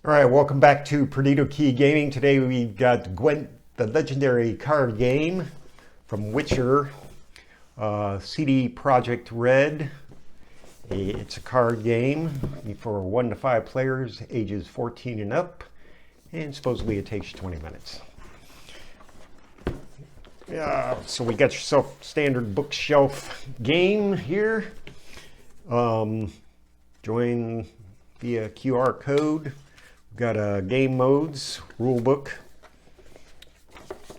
All right, welcome back to Perdido Key Gaming. Today we've got Gwent, the legendary card game from Witcher, CD Projekt Red. It's a card game for 1 to 5 players, ages 14 and up, and supposedly it takes you 20 minutes. So we got yourself standard bookshelf game here. Join via QR code. Got a game modes, rule book,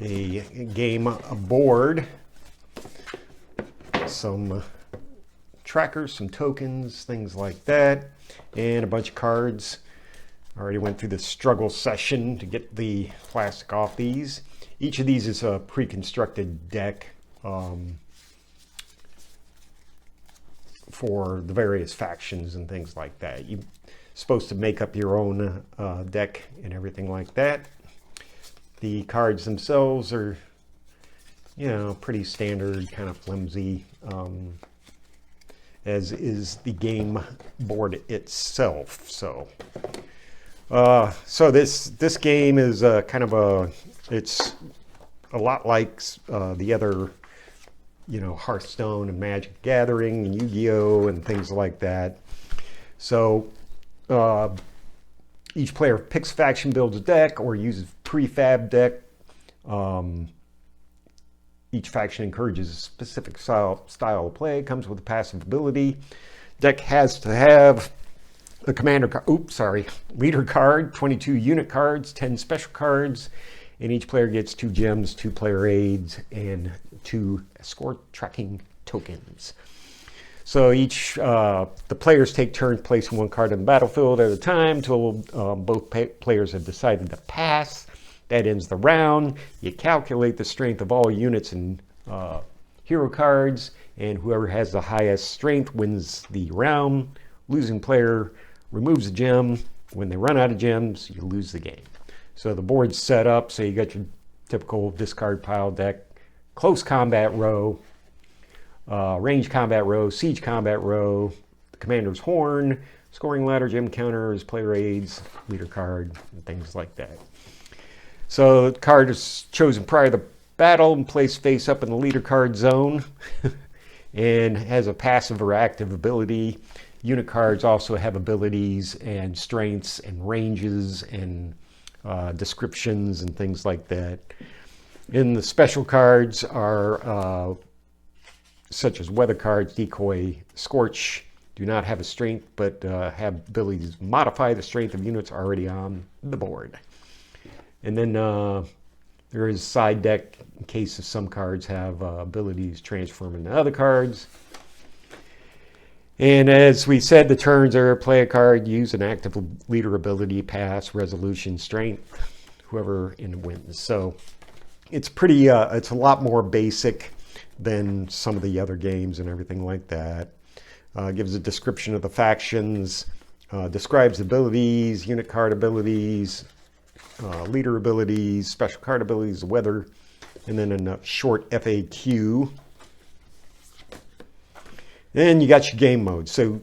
a game board, some trackers, some tokens, things like that, and a bunch of cards. I already went through the struggle session to get the plastic off these. Each of these is a pre-constructed deck for the various factions and things like that. You're supposed to make up your own deck and everything like that. The cards themselves are, pretty standard, kind of flimsy, as is the game board itself. So this game is it's a lot like the other, Hearthstone and Magic Gathering and Yu-Gi-Oh! And things like that. So each player picks faction, builds a deck, or uses prefab deck. Each faction encourages a specific style of play, comes with a passive ability. Deck has to have a leader card, 22 unit cards, 10 special cards, and each player gets 2 gems, 2 player aids, and 2 escort tracking tokens. So the players take turns placing 1 card on the battlefield at a time until both players have decided to pass. That ends the round. You calculate the strength of all units and hero cards, and whoever has the highest strength wins the round. Losing player removes a gem. When they run out of gems, you lose the game. So the board's set up, so you got your typical discard pile deck, close combat row, range combat row, siege combat row, the commander's horn, scoring ladder, gem counters, player aids, leader card, and things like that. So the card is chosen prior to battle and placed face up in the leader card zone and has a passive or active ability. Unit cards also have abilities and strengths and ranges and descriptions and things like that. And the special cards are such as weather cards, decoy, scorch, do not have a strength, but have abilities to modify the strength of units already on the board. And then there is side deck in case of some cards have abilities transform into other cards. And as we said, the turns are play a card, use an active leader ability, pass, resolution, strength, whoever wins. So it's pretty, it's a lot more basic than some of the other games and everything like that. Gives a description of the factions, describes abilities, unit card abilities, leader abilities, special card abilities, weather, and then a short FAQ. Then you got your game modes. So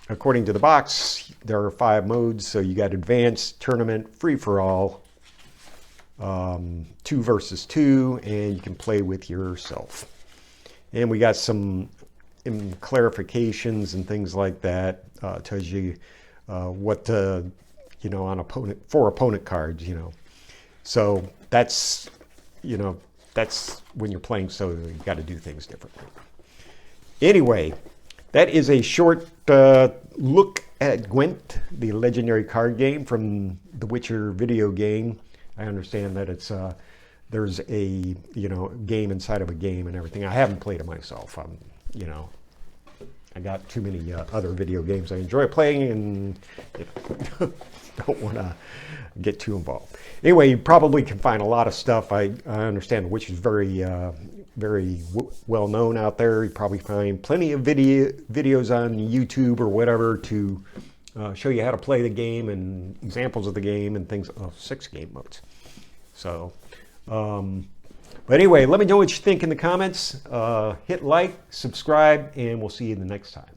according to the box, there are 5 modes. So you got advanced, tournament, free-for-all, 2 versus 2, and you can play with yourself. And we got some clarifications and things like that. Tells you what to, on opponent cards, So that's, that's when you're playing solo, you got to do things differently. Anyway, that is a short look at Gwent, the legendary card game from the Witcher video game. I understand that it's there's a game inside of a game and everything. I haven't played it myself. I got too many other video games I enjoy playing, and don't want to get too involved. Anyway, you probably can find a lot of stuff. I understand The Witcher is very well known out there. You probably find plenty of videos on YouTube or whatever to show you how to play the game and examples of the game and things. 6 game modes. So, but anyway, let me know what you think in the comments. Hit like, subscribe, and we'll see you the next time.